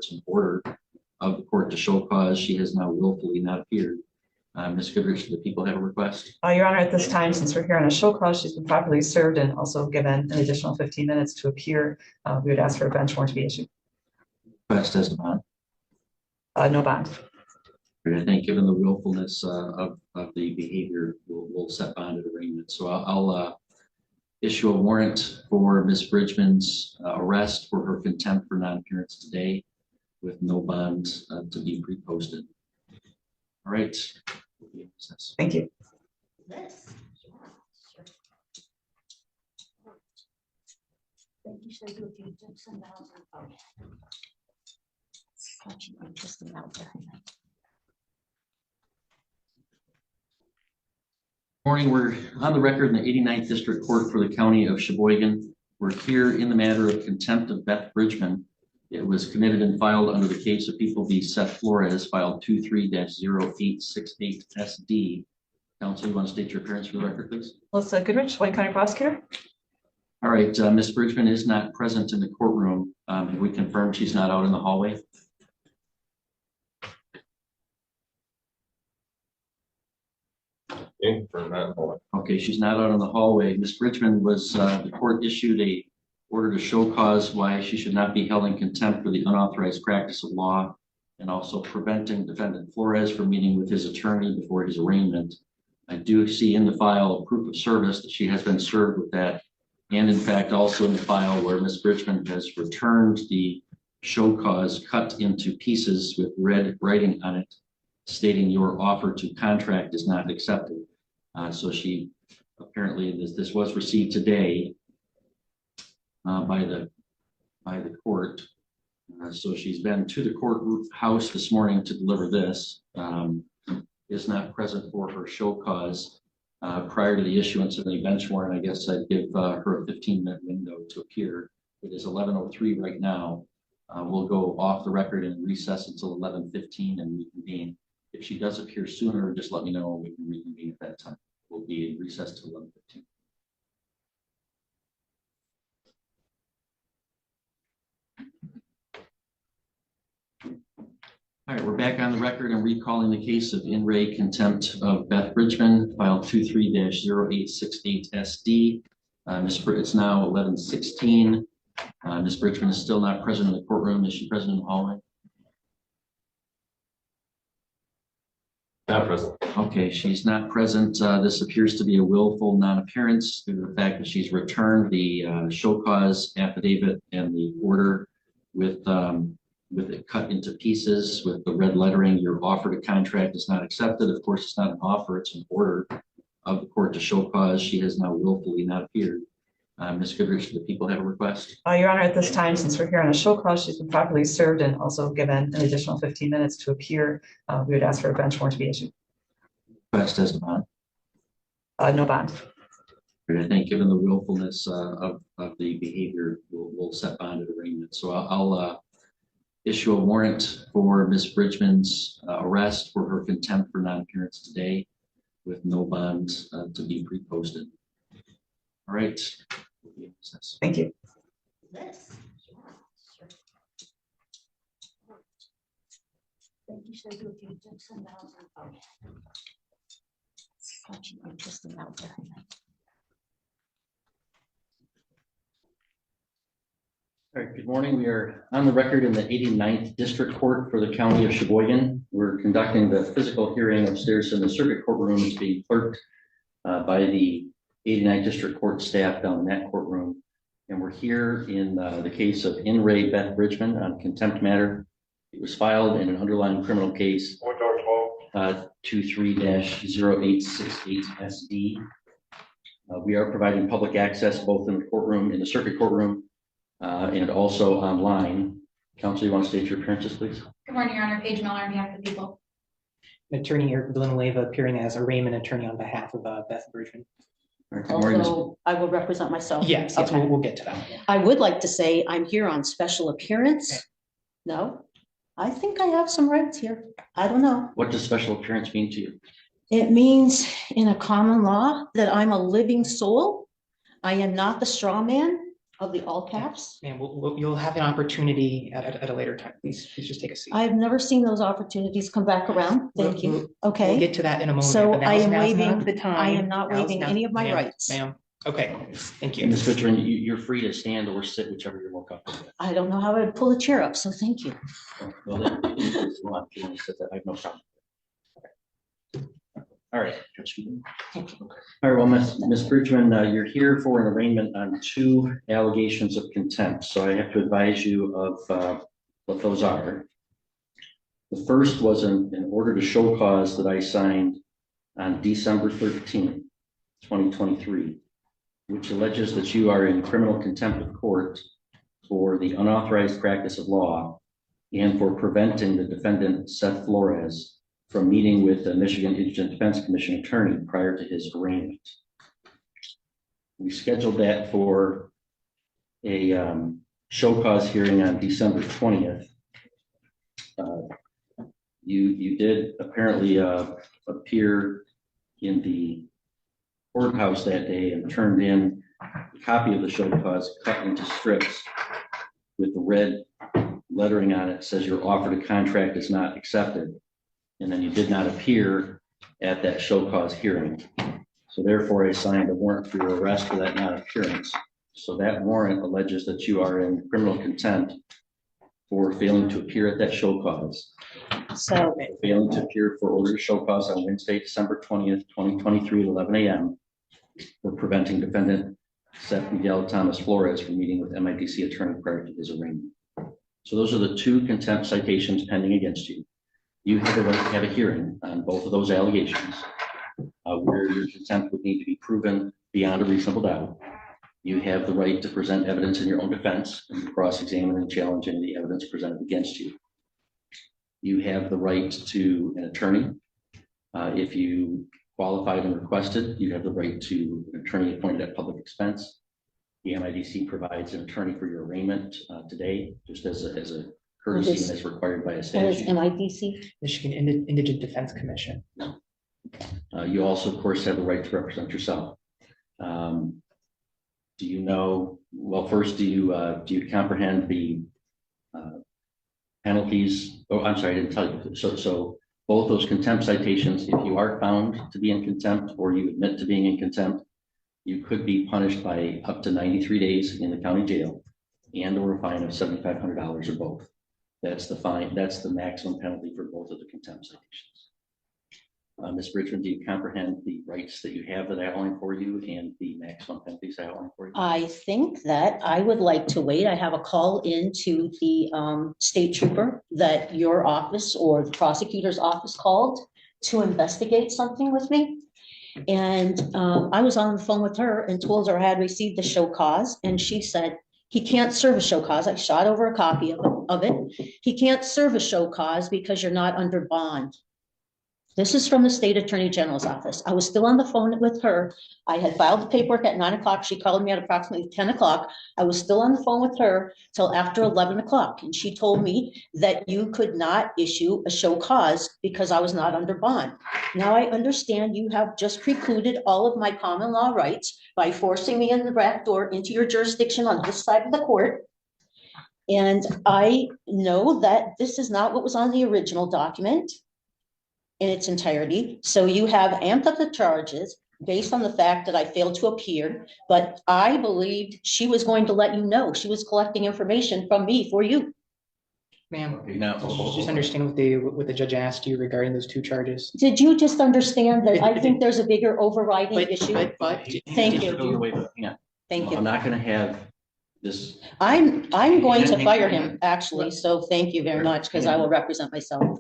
It's an order of the court to show cause. She has now willfully not appeared. Ms. Goodrich, do the people have a request? Your Honor, at this time, since we're here on a show cause, she's been properly served and also given an additional 15 minutes to appear. We would ask for a bench warrant to be issued. Request as a bond. No bond. I think given the willfulness of the behavior, we'll set bond at arraignment. So I'll issue a warrant for Ms. Bridgman's arrest for her contempt for non-appearance today with no bond to be pre-posted. All right. Thank you. Such an interesting out there. Morning, we're on the record in the 89th District Court for the County of Sheboygan. We're here in the matter of contempt of Beth Bridgman. It was committed and filed under the case of People v. Seth Flores, filed 23-0868 SD. Counsel, you want to state your appearance for the record, please? Melissa Goodrich, Wayne County Prosecutor. All right, Ms. Bridgman is not present in the courtroom. Have we confirmed she's not out in the hallway? Okay, she's not out in the hallway. Ms. Bridgman was, the court issued a order to show cause why she should not be held in contempt for the unauthorized practice of law and also preventing defendant Flores from meeting with his attorney before his arraignment. I do see in the file a proof of service that she has been served with that, and in fact also in the file where Ms. Bridgman has returned the show cause cut into pieces with red writing on it stating your offer to contract is not accepted. So she apparently this was received today by the court. So she's been to the courthouse this morning to deliver this. Is not present for her show cause. Prior to the issuance of the bench warrant, I guess I'd give her a 15-minute window to appear. It is 11:03 right now. We'll go off the record and recess until 11:15 and reconvene. If she does appear sooner, just let me know and we can reconvene at that time. We'll be in recess till 11:15. All right, we're back on the record and recalling the case of in re contempt of Beth Bridgman, file 23-0868 SD. It's now 11:16. Ms. Bridgman is still not present in the courtroom. Is she present in the hallway? Not present. Okay, she's not present. This appears to be a willful non-appearance due to the fact that she's returned the show cause affidavit and the order with it cut into pieces with the red lettering. Your offer to contract is not accepted. Of course, it's not an offer, it's an order of the court to show cause. She has now willfully not appeared. Ms. Goodrich, do the people have a request? Your Honor, at this time, since we're here on a show cause, she's been properly served and also given an additional 15 minutes to appear. We would ask for a bench warrant to be issued. Request as a bond. No bond. I think given the willfulness of the behavior, we'll set bond at arraignment. So I'll issue a warrant for Ms. Bridgman's arrest for her contempt for non-appearance today with no bond to be pre-posted. All right. Thank you. Such an interesting out there. All right, good morning. We are on the record in the 89th District Court for the County of Sheboygan. We're conducting the physical hearing upstairs in the circuit courtroom. It's being clerked by the 89th District Court staff down in that courtroom. And we're here in the case of in re Beth Bridgman on contempt matter. It was filed in an underlying criminal case 23-0868 SD. We are providing public access both in the courtroom, in the circuit courtroom, and also online. Counsel, you want to state your appearances, please? Good morning, Your Honor. Paige Miller on behalf of the people. Attorney Eric Villanueva appearing as arraignment attorney on behalf of Beth Bridgman. Right, good morning, Also, I will represent myself. Yes, Okay. we'll get to that. I would like to say I'm here on special appearance. No, I think I have some rights here. I don't know. What does special appearance mean to you? It means in a common law that I'm a living soul. I am not the straw man. of the all caps? Ma'am, you'll have an opportunity at a later time. Please just take a seat. I've never seen those opportunities come back around. Thank you. We'll Okay, get to that in a moment. so but I am now's waiving, not the time. I am not Now's waiving not- any of my ma'am, rights. Ma'am, okay, thank you. Ms. Richmond, you're free to stand or sit, whichever you're more comfortable with. I don't know how I would pull a chair up, so thank you. Well, then, if you want to sit there, I have no problem. All right. All right, well, Ms. Bridgman, you're here for an arraignment on 2 allegations of contempt, so I have to advise you of what those are. The first was an order to show cause that I signed on December 13th, 2023, which alleges that you are in criminal contempt of court for the unauthorized practice of law and for preventing the defendant, Seth Flores, from meeting with the Michigan Indigent Defense Commission attorney prior to his arraignment. We scheduled that for a show cause hearing on December 20th. You did apparently appear in the courthouse that day and turned in a copy of the show cause cut into strips with the red lettering on it that says your offer to contract is not accepted. And then you did not appear at that show cause hearing. So therefore I signed a warrant for your arrest for that non-appearance. So that warrant alleges that you are in criminal contempt for failing to appear at that show cause. So, Failing to appear for order to show cause on Wednesday, December 20th, 2023 at 11 a.m. for preventing defendant Seth Miguel Thomas Flores from meeting with MIDC attorney prior to his arraignment. So those are the 2 contempt citations pending against you. You have the right to have a hearing on both of those allegations where your contempt would need to be proven beyond a reasonable doubt. You have the right to present evidence in your own defense and to cross-examine and challenge any of the evidence presented against you. You have the right to an attorney. If you qualified and requested, you have the right to an attorney appointed at public expense. The MIDC provides an attorney for your arraignment today, just as a courtesy and as required by a that is statute. MIDC. Michigan Indigent Defense Commission. You also, of course, have the right to represent yourself. Do you know, well, first, do you comprehend the penalties? Oh, I'm sorry, I didn't tell you. So both those contempt citations, if you are found to be in contempt or you admit to being in contempt, you could be punished by up to 93 days in the county jail and or a fine of $7,500 or both. That's the fine. That's the maximum penalty for both of the contempt citations. Ms. Bridgman, do you comprehend the rights that you have that I outlined for you and the maximum penalties I outlined for you? I think that I would like to wait. I have a call into the state trooper that your office or the prosecutor's office called to investigate something with me. And I was on the phone with her and told her I had received the show cause, and she said, he can't serve a show cause. I shot over a copy of it. He can't serve a show cause because you're not under bond. This is from the state attorney general's office. I was still on the phone with her. I had filed the paperwork at 9 o'clock. She called me at approximately 10 o'clock. I was still on the phone with her till after 11 o'clock. And she told me that you could not issue a show cause because I was not under bond. Now I understand you have just precluded all of my common law rights by forcing me in the back door into your jurisdiction on this side of the court. And I know that this is not what was on the original document in its entirety. So you have amped up the charges based on the fact that I failed to appear, but I believed she was going to let you know. She was collecting information from me for you. Ma'am, Now, did you just understand what the judge asked you regarding those 2 charges? Did you just understand that I think there's a bigger overriding issue? Thank you. Hang on. Thank I'm you. not going to have this. I'm going to fire him, actually, so thank you very much, because I will represent myself.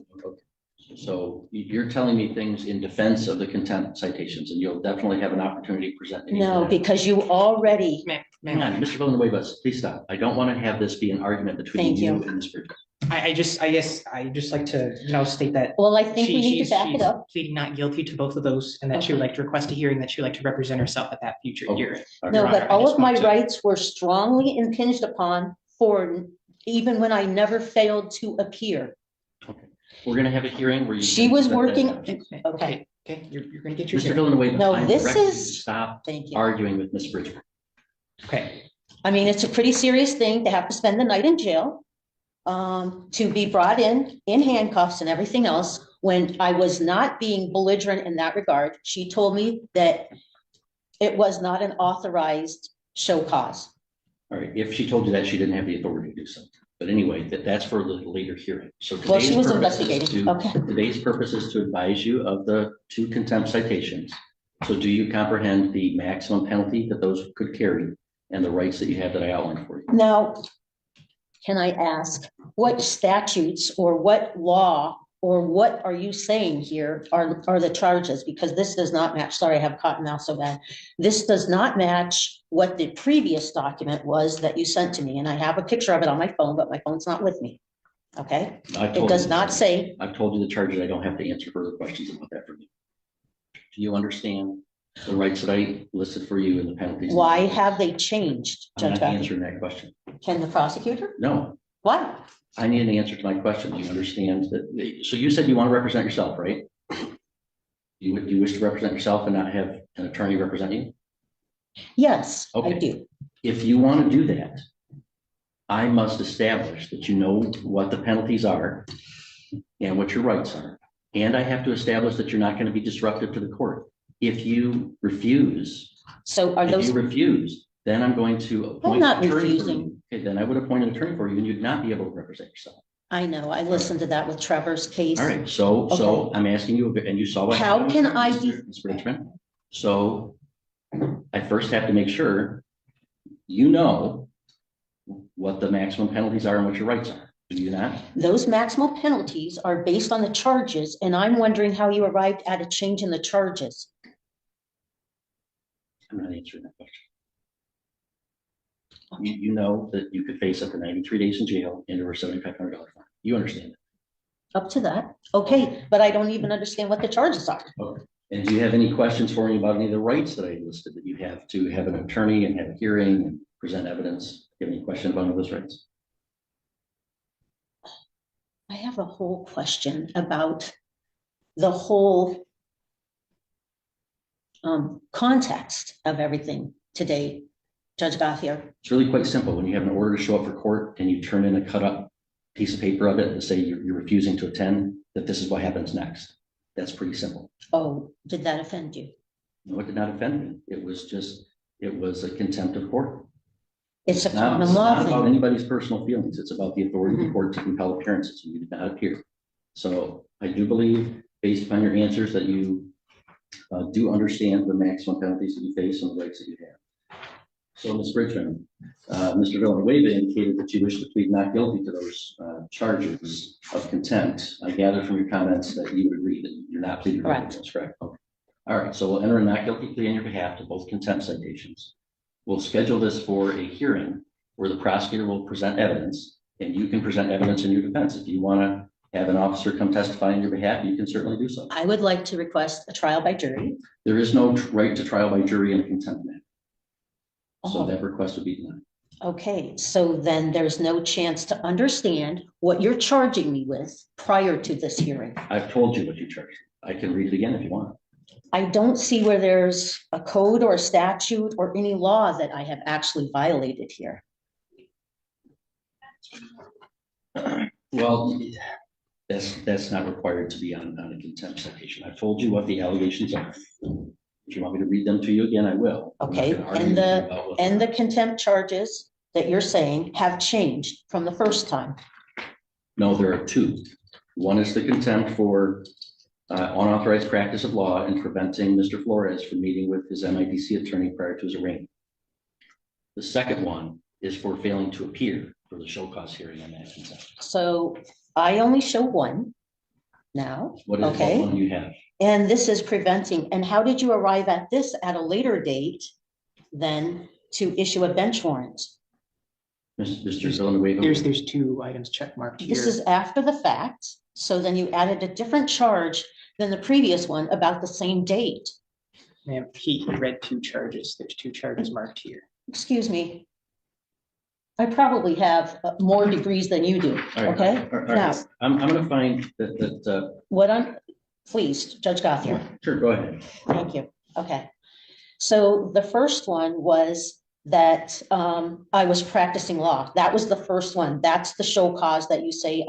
So you're telling me things in defense of the contempt citations, and you'll definitely have an opportunity to present. No, because you already, Hang on, Mr. Villanueva, please stop. I don't want to have this be an argument between Thank you you. and Ms. Bridgman. I guess I just like to, state that. well, I think we need she's to back it up. pleading not guilty to both of those, and that she would like to request a hearing, that she would like to represent herself at that future Okay. hearing. No, Your Honor, but I all just of my want to- rights were strongly impinged upon for even when I never failed to appear. Okay. We're going to have a hearing where you. She can was present working, that. okay, Okay, you're gonna get your Mr. hearing. Villanueva, No, I'm this directing you to is- stop thank you. arguing with Ms. Bridgman. Okay, I mean, it's a pretty serious thing to have to spend the night in jail, to be brought in handcuffs and everything else, when I was not being belligerent in that regard. She told me that it was not an authorized show cause. All right, if she told you that, she didn't have the authority to do so. But anyway, that's for the later hearing. So Well, she was purpose is investigating. Okay. Today's purpose is to advise you of the 2 contempt citations. So do you comprehend the maximum penalty that those could carry and the rights that you have that I outlined for you? Now, can I ask what statutes or what law or what are you saying here are the charges? Because this does not match. Sorry, I have cotton mouth so bad. This does not match what the previous document was that you sent to me. And I have a picture of it on my phone, but my phone's not with me. Okay. It does not say. I've told you the charges. I don't have to answer further questions about that from you. Do you understand the rights that I listed for you and the penalties? Why have they changed, I'm Judge not Becky? answering that question. Can the prosecutor? No, Why? I need an answer to my question. Do you understand that? So you said you want to represent yourself, right? You wish to represent yourself and not have an attorney represent you? Yes, I Okay. do. If you want to do that, I must establish that you know what the penalties are and what your rights are. And I have to establish that you're not going to be disruptive to the court. If you refuse, So are those? then I'm going to appoint not an attorney for refusing. you. Okay, then I would appoint an attorney for you and you'd not be able to represent yourself. I know, I listened to that with Trevor's case. All right, so I'm asking you, and you saw what. How happened, can I be? Mr. Richmond? So I first have to make sure you know what the maximum penalties are and what your rights are. Do you not? Those maximal penalties are based on the charges, and I'm wondering how you arrived at a change in the charges. I'm not answering that question. You know that you could face up to 93 days in jail and over $7,500 fine. You understand that? Up to that. Okay, but I don't even understand what the charges are. Okay. And do you have any questions for me about any of the rights that I listed that you have to have an attorney and have a hearing and present evidence? Do you have any questions about any of those rights? I have a whole question about the whole context of everything today, Judge Gothier. It's really quite simple. When you have an order to show up for court and you turn in a cut up piece of paper of it to say you're refusing to attend, that this is what happens next. That's pretty simple. Oh, did that offend you? No, it did not offend me. It was a contempt of court. It's a It's not common law about thing. anybody's personal feelings. It's about the authority of the court to compel appearances. You did not appear. So I do believe, based upon your answers, that you do understand the maximum penalties that you face and the rights that you have. So, Ms. Bridgman, Mr. Villanueva indicated that you wish to plead not guilty to those charges of contempt. I gather from your comments that you would agree that you're not pleading guilty. Correct. That's correct. Okay. All right. So we'll enter a not guilty plea on your behalf to both contempt citations. We'll schedule this for a hearing where the prosecutor will present evidence, and you can present evidence in your defense. If you want to have an officer come testify on your behalf, you can certainly do so. I would like to request a trial by jury. There is no right to trial by jury in a contempt matter. So Oh. that request would be denied. Okay, so then there's no chance to understand what you're charging me with prior to this hearing. I've told you what you charged. I can read it again if you want. I don't see where there's a code or a statute or any law that I have actually violated here. Well, that's not required to be on a contempt citation. I've told you what the allegations are. If you want me to read them to you again, I will. I'm not Okay, gonna argue and with you about what And they the are. contempt charges that you're saying have changed from the first time. No, there are two. One is the contempt for unauthorized practice of law and preventing Mr. Flores from meeting with his MIDC attorney prior to his arraignment. The second one is for failing to appear for the show cause hearing on that contempt. So I only show one now. What is Okay. what one you have? And this is preventing, and how did you arrive at this at a later date than to issue a bench warrant? Mr. Villanueva? There's 2 items check marked here. This is after the fact, so then you added a different charge than the previous one about the same date. Ma'am, he read 2 charges. There's 2 charges marked here. Excuse me. I probably have more degrees than you do, All right, okay? all right. Now, I'm gonna find that, please, Judge Gothier. sure, go ahead. Thank you. Okay. So the first one was that I was practicing law. That was the first one. That's the show cause that you say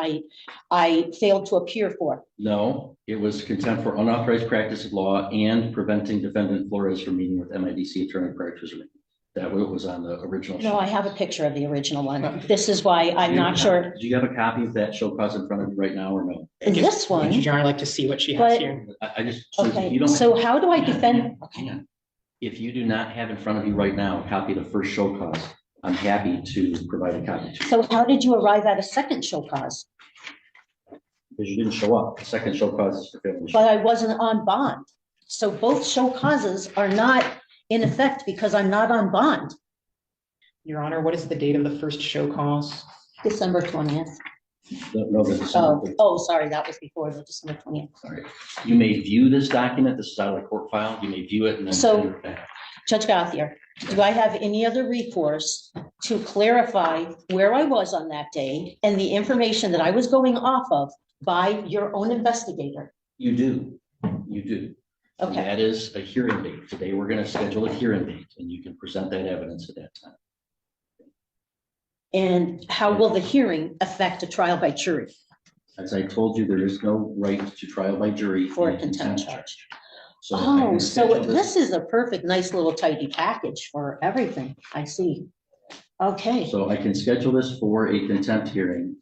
I failed to appear for. No, it was contempt for unauthorized practice of law and preventing defendant Flores from meeting with MIDC attorney prior to his arraignment. That was on the original. No, I have a picture of the original one. This is why I'm not sure. Do you have a copy of that show cause in front of you right now or no? This one, Would Your Honor like to see what she has But- here? I just. So if okay, you don't so how do I defend? Hang on. If you do not have in front of you right now a copy of the first show cause, I'm happy to provide a copy to you. So how did you arrive at a second show cause? Because you didn't show up. The second show cause is for failure. But I wasn't on bond. So both show causes are not in effect because I'm not on bond. Your Honor, what is the date of the first show cause? December 20th. No, this is Sorry, that was before the December 20th. sorry. You may view this document. This is out of the court file. You may view it and then So- send it back. Judge Gothier, do I have any other recourse to clarify where I was on that day and the information that I was going off of by your own investigator? You do. You do. And Okay, that is a hearing date. Today, we're going to schedule a hearing date and you can present that evidence at that time. and how will the hearing affect a trial by jury As I told you, there is no right to trial by jury. for in a contempt charge? So I Oh, can so schedule this is a perfect, nice little tidy package for everything. I see. Okay, So I can schedule this for a contempt hearing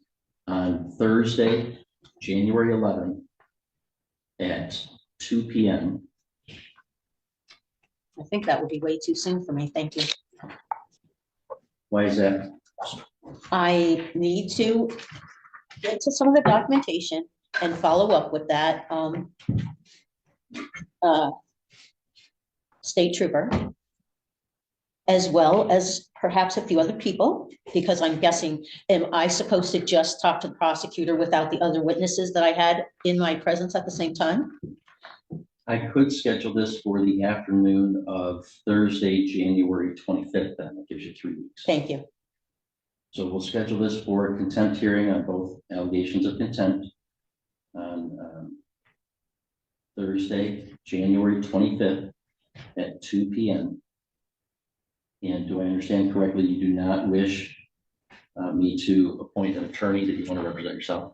on Thursday, January 11th at 2 p.m. I think that would be way too soon for me. Thank you. Why is that? I need to get to some of the documentation and follow up with that state trooper, as well as perhaps a few other people, because I'm guessing, am I supposed to just talk to the prosecutor without the other witnesses that I had in my presence at the same time? I could schedule this for the afternoon of Thursday, January 25th. Then that gives you 3 weeks. Thank you. So we'll schedule this for a contempt hearing on both allegations of contempt on Thursday, January 25th at 2 p.m. And do I understand correctly, you do not wish me to appoint an attorney that you want to represent yourself?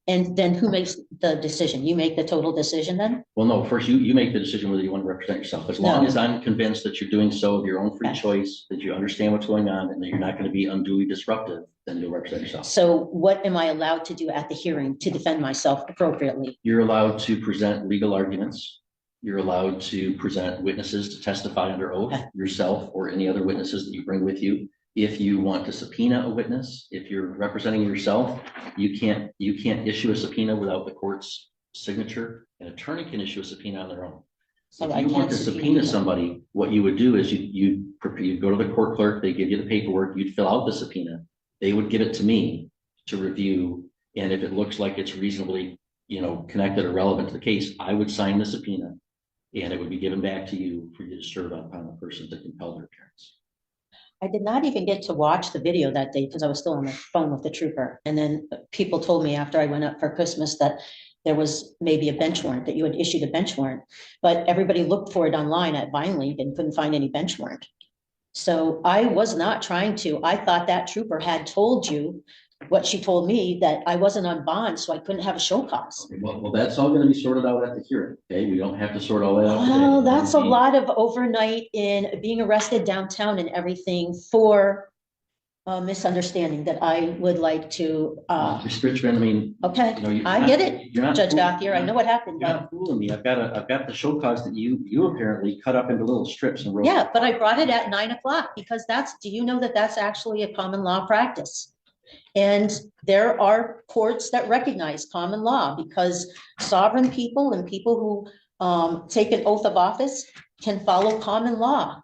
And then who makes the decision? You make the total decision then? Well, no, first you make the decision whether you want to represent yourself. As long No. as I'm convinced that you're doing so of your own free Okay. choice, that you understand what's going on and that you're not going to be unduly disruptive, then you'll represent yourself. So what am I allowed to do at the hearing to defend myself appropriately? You're allowed to present legal arguments. You're allowed to present witnesses to testify under oath, Okay. yourself or any other witnesses that you bring with you. If you want to subpoena a witness, if you're representing yourself, you can't issue a subpoena without the court's signature. An attorney can issue a subpoena on their own. So If I you want can't to subpoena subpoena them. somebody, what you would do is you go to the court clerk, they give you the paperwork, you'd fill out the subpoena. They would give it to me to review. And if it looks like it's reasonably, connected or relevant to the case, I would sign the subpoena and it would be given back to you for you to serve upon the person to compel their appearance. I did not even get to watch the video that day because I was still on the phone with the trooper. And then people told me after I went up for Christmas that there was maybe a bench warrant, that you had issued a bench warrant, but everybody looked for it online at VineLink and couldn't find any bench warrant. So I was not trying to. I thought that trooper had told you what she told me, that I wasn't on bond, so I couldn't have a show cause. Okay, well, that's all going to be sorted out at the hearing. Okay, we don't have to sort all that out. today. Well, that's a lot of overnight in being arrested downtown and everything for a misunderstanding that I would like to, Ms. Richmond, I mean, okay, you're I not- get it, you're not Judge fooling- Gothier, I know what happened. You're not fooling me. I've got the show cause that you apparently cut up into little strips and wrote. Yeah, but I brought it at 9 o'clock because do you know that that's actually a common law practice? And there are courts that recognize common law because sovereign people and people who take an oath of office can follow common law.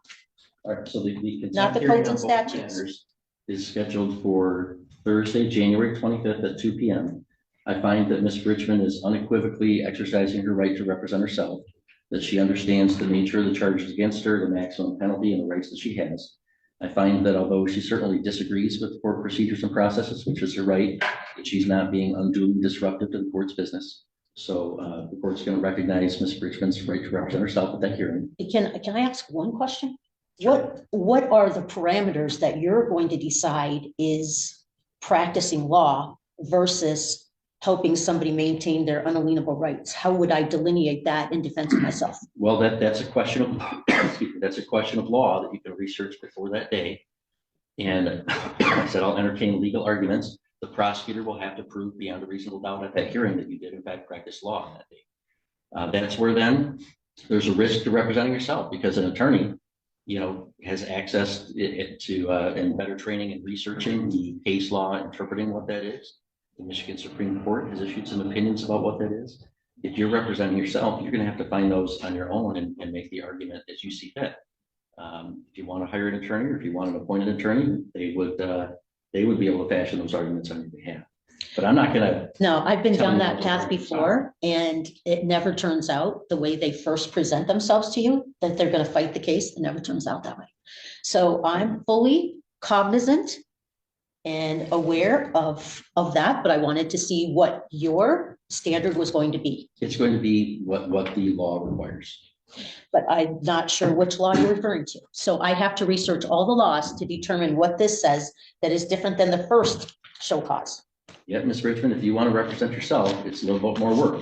All right, so the contempt Not the hearing codes and on both statutes. matters is scheduled for Thursday, January 25th at 2 p.m. I find that Ms. Richmond is unequivocally exercising her right to represent herself, that she understands the nature of the charges against her, the maximum penalty, and the rights that she has. I find that although she certainly disagrees with court procedures and processes, which is her right, that she's not being unduly disruptive to the court's business. So the court's going to recognize Ms. Richmond's right to represent herself at that hearing. Can I ask one question? what are the parameters that you're going to decide is practicing law versus helping somebody maintain their unalienable rights? How would I delineate that in defense of myself? Well, that's a question of, excuse me, that's a question of law that you can research before that day. And I said, I'll entertain legal arguments. The prosecutor will have to prove beyond a reasonable doubt at that hearing that you did in fact practice law on that day. That's where then there's a risk to representing yourself, because an attorney, has access to and better training in researching the case law, interpreting what that is. The Michigan Supreme Court has issued some opinions about what that is. If you're representing yourself, you're going to have to find those on your own and make the argument as you see fit. If you want to hire an attorney, or if you want an appointed attorney, they would be able to fashion those arguments on your behalf. But I'm not going to. No, I've been down that path before, and it never turns out the way they first present themselves to you, that they're going to fight the case. It never turns out that way. So I'm fully cognizant and aware of that, but I wanted to see what your standard was going to be. It's going to be what the law requires. But I'm not sure which law you're referring to. So I have to research all the laws to determine what this says that is different than the first show cause. Yeah, Ms. Richmond, if you want to represent yourself, it's a little bit more work.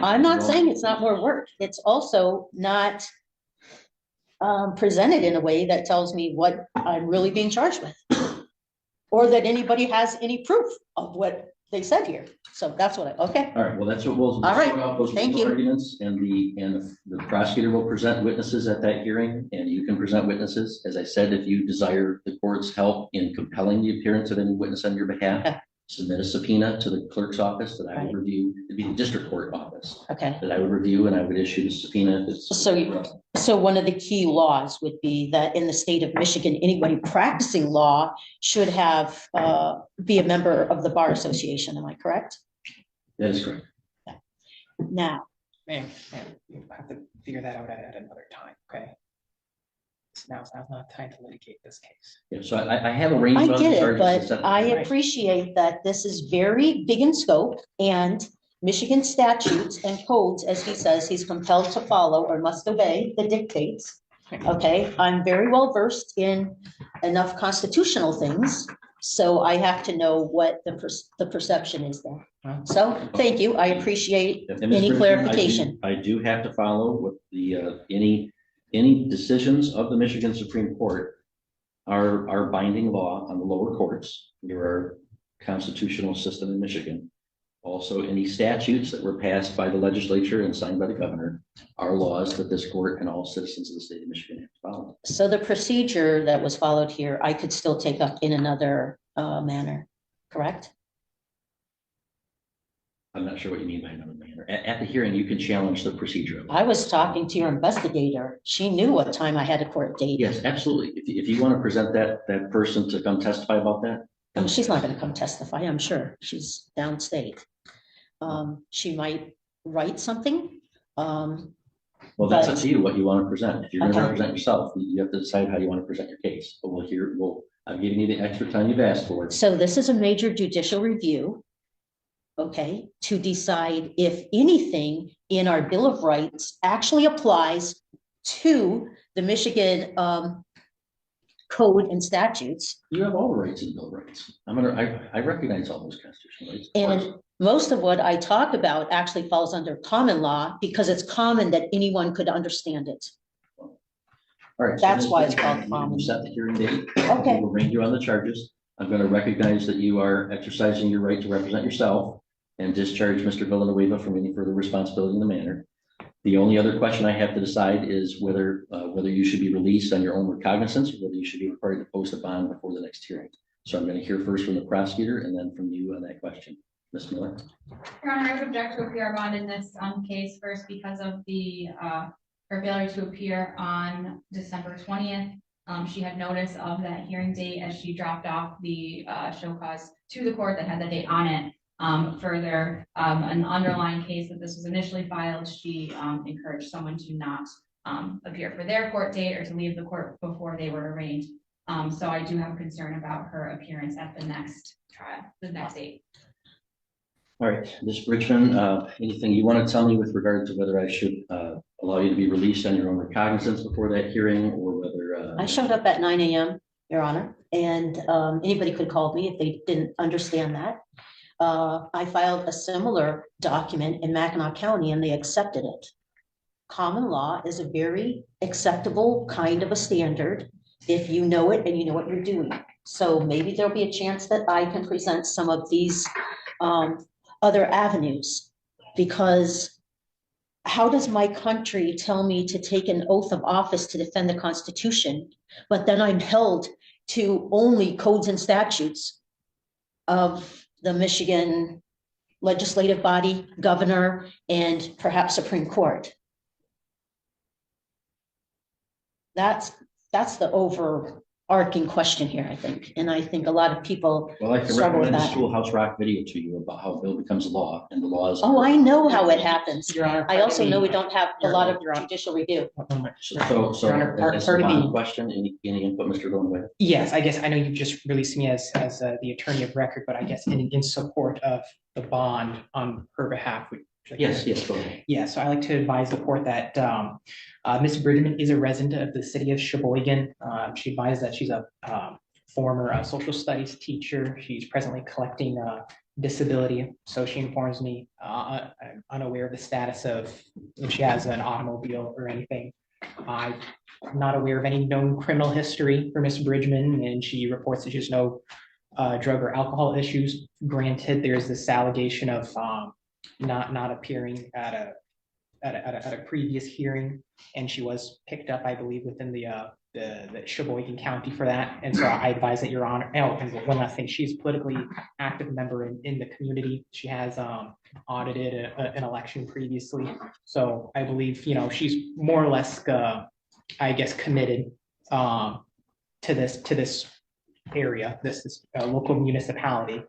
I'm not saying it's not more work. It's also not presented in a way that tells me what I'm really being charged with, or that anybody has any proof of what they said here. So that's what okay. All right, well, that's what we'll all right. sort out those Thank you. Arguments, and the prosecutor will present witnesses at that hearing, and you can present witnesses. As I said, if you desire the court's help in compelling the appearance of any witness on your behalf, okay, submit a subpoena to the clerk's office that I right. would review. It'd be the district court office. Okay. That I would review, and I would issue the subpoena. So one of the key laws would be that in the state of Michigan, anybody practicing law should have be a member of the Bar Association. Am I correct? That is correct. Yeah. Now, Man, you have to figure that out at another time, okay? Now's not time to litigate this case. Yeah, so I have a range I of get it, charges. but I appreciate that this is very big in scope, and Michigan statutes and codes, as he says, he's compelled to follow or must obey the dictates. Okay, I'm very well versed in enough constitutional things, so I have to know what the perception is there. So thank you. I appreciate any clarification. I do have to follow with the any decisions of the Michigan Supreme Court are binding law on the lower courts. There are constitutional system in Michigan. Also, any statutes that were passed by the legislature and signed by the governor are laws that this court and all citizens of the state of Michigan have to follow. So the procedure that was followed here, I could still take up in another manner, correct? I'm not sure what you mean by another manner. At the hearing, you can challenge the procedure. I was talking to your investigator. She knew what time I had a court date. Yes, absolutely. If you want to present that person to come testify about that. She's not going to come testify, I'm sure. She's downstate. She might write something. Well, that's up to you what you want to present. If you're going to represent yourself, you have to decide how you want to present your case. But I'm giving you the extra time you've asked for. So this is a major judicial review, okay, to decide if anything in our Bill of Rights actually applies to the Michigan code and statutes. You have all the rights in the Bill of Rights. I recognize all those constitutional rights. And most of what I talk about actually falls under common law because it's common that anyone could understand it. All right. That's why it's called common. You set the hearing date. Okay. We'll arraign you on the charges. I'm going to recognize that you are exercising your right to represent yourself and discharge Mr. Villanueva from any further responsibility in the matter. The only other question I have to decide is whether you should be released on your own recognizance or whether you should be required to post a bond before the next hearing. So I'm going to hear first from the prosecutor and then from you on that question. Ms. Miller. Your Honor, I would object to a PR bond in this case first because of her failure to appear on December 20th. She had notice of that hearing date as she dropped off the show cause to the court that had the date on it. Further, an underlying case that this was initially filed, she encouraged someone to not appear for their court date or to leave the court before they were arraigned. So I do have a concern about her appearance at the next trial, the next date. All right, Ms. Richmond, anything you want to tell me with regard to whether I should allow you to be released on your own recognizance before that hearing, or whether your? I showed up at 9 a.m., Your Honor, and anybody could call me if they didn't understand that. I filed a similar document in Mackinac County and they accepted it. Common law is a very acceptable kind of a standard if you know it and you know what you're doing. So maybe there'll be a chance that I can present some of these other avenues, because how does my country tell me to take an oath of office to defend the Constitution, but then I'm held to only codes and statutes of the Michigan legislative body, governor, and perhaps Supreme Court? That's the overarching question here, I think. And I think a lot of people Well, I can struggle with recommend the that. Schoolhouse Rock video to you about how a bill becomes law and the laws. Oh, I know how it happens. Your Honor. I also know we don't have a lot of Your Honor. judicial review. So Your Honor, that's part the of the- bond question. Any input, Mr. Gillenway? Yes, I guess I know you just released me as the attorney of record, but I guess in support of the bond on her behalf. Yes, go ahead. Yeah, so I like to advise the court that Ms. Bridgman is a resident of the city of Sheboygan. She advised that she's a former social studies teacher. She's presently collecting disability. So she informs me, I'm unaware of the status of if she has an automobile or anything. I'm not aware of any known criminal history for Ms. Bridgman, and she reports that she has no drug or alcohol issues. Granted, there's this allegation of not appearing at a previous hearing, and she was picked up, I believe, within the Sheboygan County for that. And so I advise that Your Honor. Oh, and one last thing, she's a politically active member in the community. She has audited an election previously, so I believe she's more or less, I guess, committed to this area, this local municipality.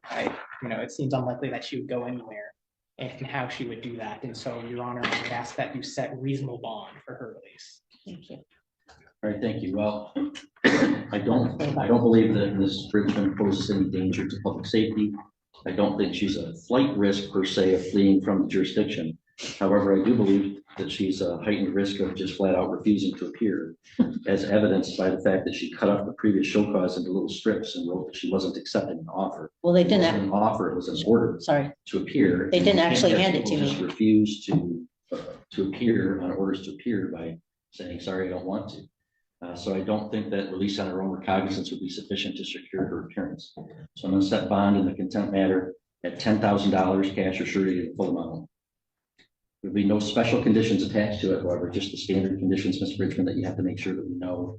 It seems unlikely that she would go anywhere, and how she would do that. And so, Your Honor, I would ask that you set reasonable bond for her release. Thank you. All right, thank you. Well, I don't believe that Ms. Bridgman poses any danger to public safety. I don't think she's a flight risk per se of fleeing from the jurisdiction. However, I do believe that she's a heightened risk of just flat out refusing to appear, as evidenced by the fact that she cut up the previous show cause into little strips and wrote that she wasn't accepting an offer. Well, they It wasn't didn't, an offer, it was an order sorry, to appear. They didn't And you can't actually have hand it people to me. just refuse to appear on orders to appear by saying, sorry, I don't want to. So I don't think that release on her own recognizance would be sufficient to secure her appearance. So I'm going to set bond in the contempt matter at $10,000 cash or surety in full amount. There'll be no special conditions attached to it, however, just the standard conditions, Ms. Bridgman, that you have to make sure that we know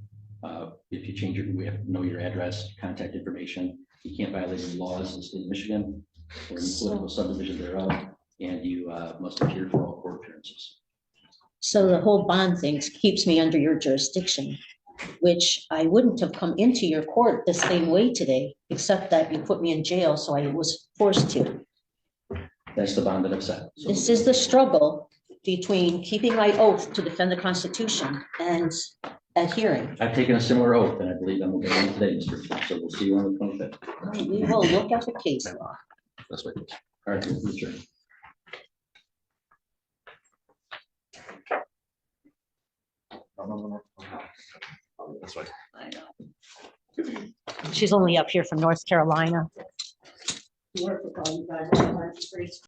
if you change we have to know your address, contact information. You can't violate any laws in the state of Michigan or any political subdivision thereof, and you must appear for all court appearances. so the whole bond thing keeps me under your jurisdiction, which I wouldn't have come into your court the same way today, except that you put me in jail, so I was forced to. That's the bond that I've set. So This is the struggle between keeping my oath to defend the Constitution and adhering. I've taken a similar oath, and I believe I'm going to go today, Mr. Chair. So we'll see you on the 25th. We will look at the case law. That's what. All right, Mr. Chair. That's right. I know. She's only up here from North Carolina.